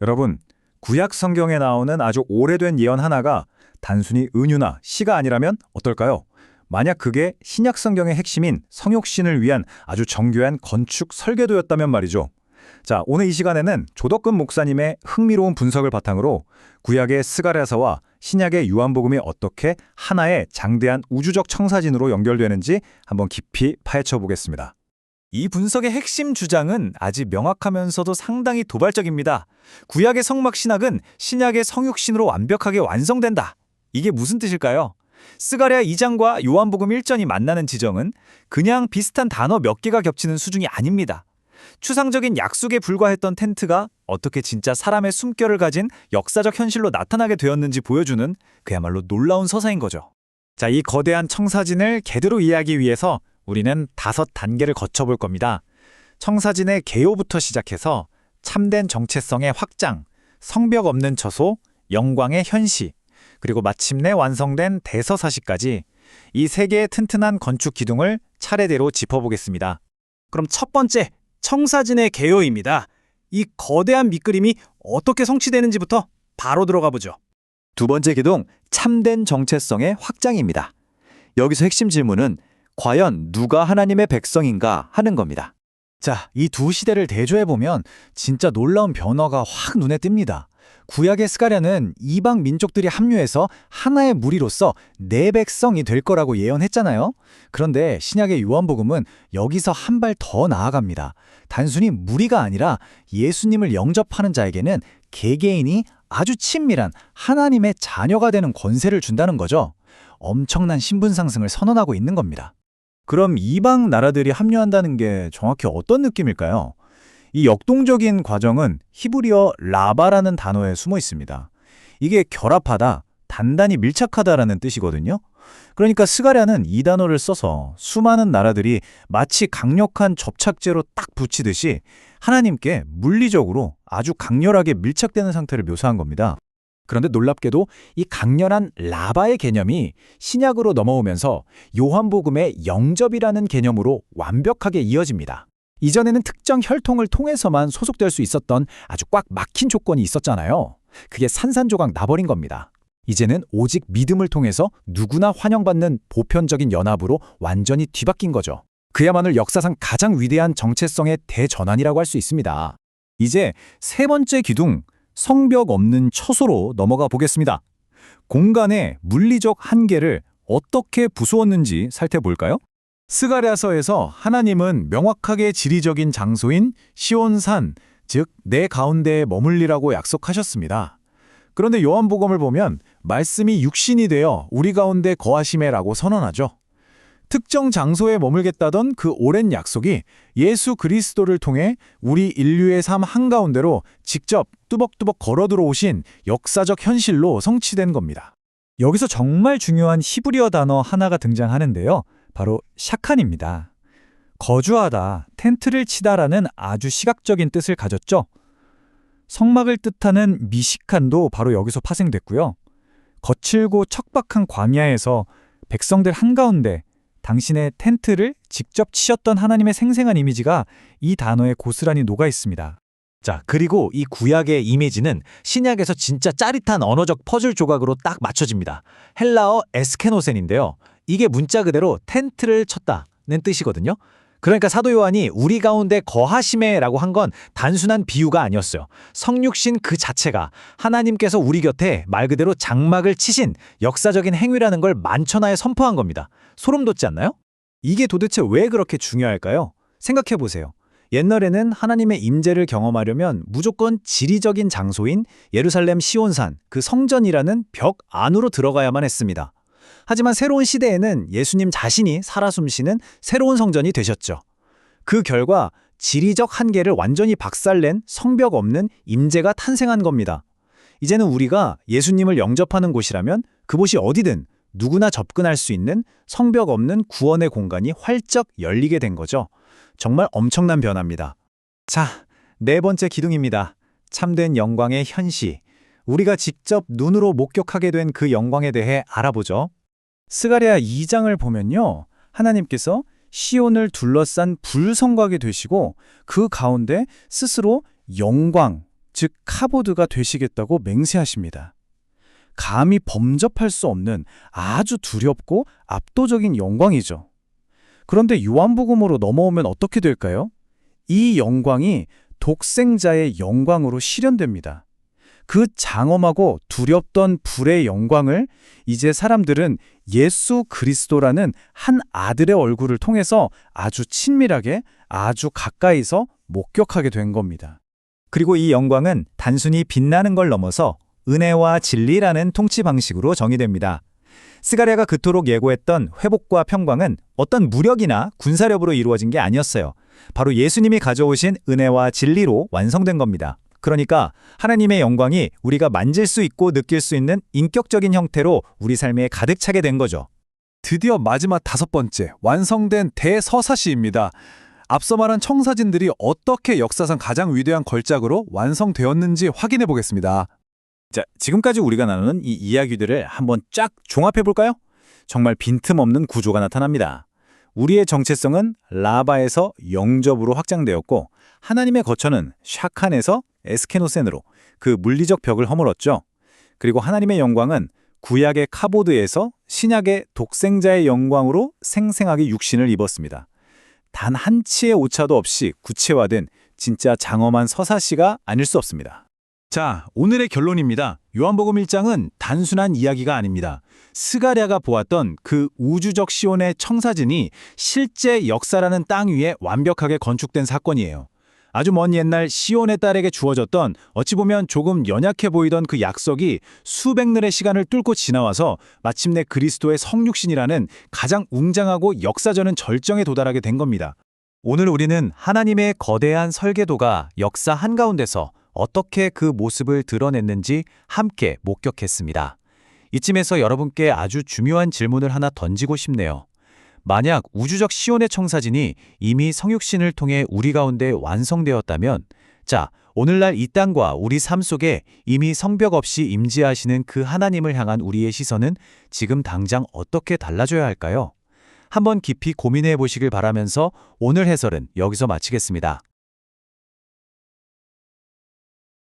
여러분, 구약 성경에 나오는 아주 오래된 예언 하나가 단순히 은유나 시가 아니라면 어떨까요? 만약 그게 신약 성경의 핵심인 성육신을 위한 아주 정교한 건축 설계도였다면 말이죠. 자, 오늘 이 시간에는 조덕근 목사님의 흥미로운 분석을 바탕으로 구약의 스가랴서와 신약의 요한복음이 어떻게 하나의 장대한 우주적 청사진으로 연결되는지 한번 깊이 파헤쳐 보겠습니다. 이 분석의 핵심 주장은 아주 명확하면서도 상당히 도발적입니다. 구약의 성막 신학은 신약의 성육신으로 완벽하게 완성된다. 이게 무슨 뜻일까요? 스가랴 2장과 요한복음 1전이 만나는 지점은 그냥 비슷한 단어 몇 개가 겹치는 수준이 아닙니다. 추상적인 약속에 불과했던 텐트가 어떻게 진짜 사람의 숨결을 가진 역사적 현실로 나타나게 되었는지 보여주는 그야말로 놀라운 서사인 거죠. 자, 이 거대한 청사진을 제대로 이해하기 위해서 우리는 5단계를 거쳐볼 겁니다. 청사진의 개요부터 시작해서 참된 정체성의 확장, 성벽 없는 처소, 영광의 현시, 그리고 마침내 완성된 대서사시까지 이 세 개의 튼튼한 건축 기둥을 차례대로 짚어보겠습니다. 그럼 첫 번째, 청사진의 개요입니다. 이 거대한 밑그림이 어떻게 성취되는지부터 바로 들어가 보죠. 두 번째 기둥, 참된 정체성의 확장입니다. 여기서 핵심 질문은 과연 누가 하나님의 백성인가 하는 겁니다. 자, 이 두 시대를 대조해보면 진짜 놀라운 변화가 확 눈에 띕니다. 구약의 스가랴는 이방 민족들이 합류해서 하나의 무리로서 내 백성이 될 거라고 예언했잖아요. 그런데 신약의 요한복음은 여기서 한 발 더 나아갑니다. 단순히 무리가 아니라 예수님을 영접하는 자에게는 개개인이 아주 친밀한 하나님의 자녀가 되는 권세를 준다는 거죠. 엄청난 신분 상승을 선언하고 있는 겁니다. 그럼 이방 나라들이 합류한다는 게 정확히 어떤 느낌일까요? 이 역동적인 과정은 히브리어 라바라는 단어에 숨어 있습니다. 이게 결합하다, 단단히 밀착하다라는 뜻이거든요. 그러니까 스가랴는 이 단어를 써서 수많은 나라들이 마치 강력한 접착제로 딱 붙이듯이 하나님께 물리적으로 아주 강렬하게 밀착되는 상태를 묘사한 겁니다. 그런데 놀랍게도 이 강렬한 라바의 개념이 신약으로 넘어오면서 요한복음의 영접이라는 개념으로 완벽하게 이어집니다. 이전에는 특정 혈통을 통해서만 소속될 수 있었던 아주 꽉 막힌 조건이 있었잖아요. 그게 산산조각 나버린 겁니다. 이제는 오직 믿음을 통해서 누구나 환영받는 보편적인 연합으로 완전히 뒤바뀐 거죠. 그야말로 역사상 가장 위대한 정체성의 대전환이라고 할 수 있습니다. 이제 세 번째 기둥, 성벽 없는 처소로 넘어가 보겠습니다. 공간의 물리적 한계를 어떻게 부수었는지 살펴볼까요? 스가랴서에서 하나님은 명확하게 지리적인 장소인 시온산, 즉 내 가운데에 머물리라고 약속하셨습니다. 그런데 요한복음을 보면 말씀이 육신이 되어 우리 가운데 거하시매라고 선언하죠. 특정 장소에 머물겠다던 그 오랜 약속이 예수 그리스도를 통해 우리 인류의 삶 한가운데로 직접 뚜벅뚜벅 걸어 들어오신 역사적 현실로 성취된 겁니다. 여기서 정말 중요한 히브리어 단어 하나가 등장하는데요. 바로 샤칸입니다. 거주하다, 텐트를 치다라는 아주 시각적인 뜻을 가졌죠. 성막을 뜻하는 미시칸도 바로 여기서 파생됐고요. 거칠고 척박한 광야에서 백성들 한가운데 당신의 텐트를 직접 치셨던 하나님의 생생한 이미지가 이 단어에 고스란히 녹아 있습니다. 자, 그리고 이 구약의 이미지는 신약에서 진짜 짜릿한 언어적 퍼즐 조각으로 딱 맞춰집니다. 헬라어 에스케노센인데요. 이게 문자 그대로 텐트를 쳤다는 뜻이거든요. 그러니까 사도 요한이 우리 가운데 거하심에라고 한 건 단순한 비유가 아니었어요. 성육신 그 자체가 하나님께서 우리 곁에 말 그대로 장막을 치신 역사적인 행위라는 걸 만천하에 선포한 겁니다. 소름 돋지 않나요? 이게 도대체 왜 그렇게 중요할까요? 생각해 보세요. 옛날에는 하나님의 임재를 경험하려면 무조건 지리적인 장소인 예루살렘 시온산, 그 성전이라는 벽 안으로 들어가야만 했습니다. 하지만 새로운 시대에는 예수님 자신이 살아 숨쉬는 새로운 성전이 되셨죠. 그 결과 지리적 한계를 완전히 박살낸 성벽 없는 임재가 탄생한 겁니다. 이제는 우리가 예수님을 영접하는 곳이라면 그곳이 어디든 누구나 접근할 수 있는 성벽 없는 구원의 공간이 활짝 열리게 된 거죠. 정말 엄청난 변화입니다. 자, 네 번째 기둥입니다. 참된 영광의 현시. 우리가 직접 눈으로 목격하게 된 그 영광에 대해 알아보죠. 스가랴 2장을 보면요. 하나님께서 시온을 둘러싼 불성곽이 되시고 그 가운데 스스로 영광, 즉 카보드가 되시겠다고 맹세하십니다. 감히 범접할 수 없는 아주 두렵고 압도적인 영광이죠. 그런데 요한복음으로 넘어오면 어떻게 될까요? 이 영광이 독생자의 영광으로 실현됩니다. 그 장엄하고 두렵던 불의 영광을 이제 사람들은 예수 그리스도라는 한 아들의 얼굴을 통해서 아주 친밀하게, 아주 가까이서 목격하게 된 겁니다. 그리고 이 영광은 단순히 빛나는 걸 넘어서 은혜와 진리라는 통치 방식으로 정의됩니다. 스가랴가 그토록 예고했던 회복과 평강은 어떤 무력이나 군사력으로 이루어진 게 아니었어요. 바로 예수님이 가져오신 은혜와 진리로 완성된 겁니다. 그러니까 하나님의 영광이 우리가 만질 수 있고 느낄 수 있는 인격적인 형태로 우리 삶에 가득 차게 된 거죠. 드디어 마지막 5번째 완성된 대서사시입니다. 앞서 말한 청사진들이 어떻게 역사상 가장 위대한 걸작으로 완성되었는지 확인해 보겠습니다. 자, 지금까지 우리가 나누는 이 이야기들을 한번 쫙 종합해 볼까요? 정말 빈틈없는 구조가 나타납니다. 우리의 정체성은 라바에서 영접으로 확장되었고 하나님의 거처는 샤칸에서 에스케노센으로 그 물리적 벽을 허물었죠. 그리고 하나님의 영광은 구약의 카보드에서 신약의 독생자의 영광으로 생생하게 육신을 입었습니다. 단 한 치의 오차도 없이 구체화된 진짜 장엄한 서사시가 아닐 수 없습니다. 자, 오늘의 결론입니다. 요한복음 1장은 단순한 이야기가 아닙니다. 스가랴가 보았던 그 우주적 시온의 청사진이 실제 역사라는 땅 위에 완벽하게 건축된 사건이에요. 아주 먼 옛날 시온의 딸에게 주어졌던 어찌 보면 조금 연약해 보이던 그 약속이 수백 년의 시간을 뚫고 지나와서 마침내 그리스도의 성육신이라는 가장 웅장하고 역사적인 절정에 도달하게 된 겁니다. 오늘 우리는 하나님의 거대한 설계도가 역사 한가운데서 어떻게 그 모습을 드러냈는지 함께 목격했습니다. 이쯤에서 여러분께 아주 중요한 질문을 하나 던지고 싶네요. 만약 우주적 시온의 청사진이 이미 성육신을 통해 우리 가운데 완성되었다면, 자, 오늘날 이 땅과 우리 삶 속에 이미 성벽 없이 임재하시는 그 하나님을 향한 우리의 시선은 지금 당장 어떻게 달라져야 할까요? 한번 깊이 고민해 보시길 바라면서 오늘 해설은 여기서 마치겠습니다.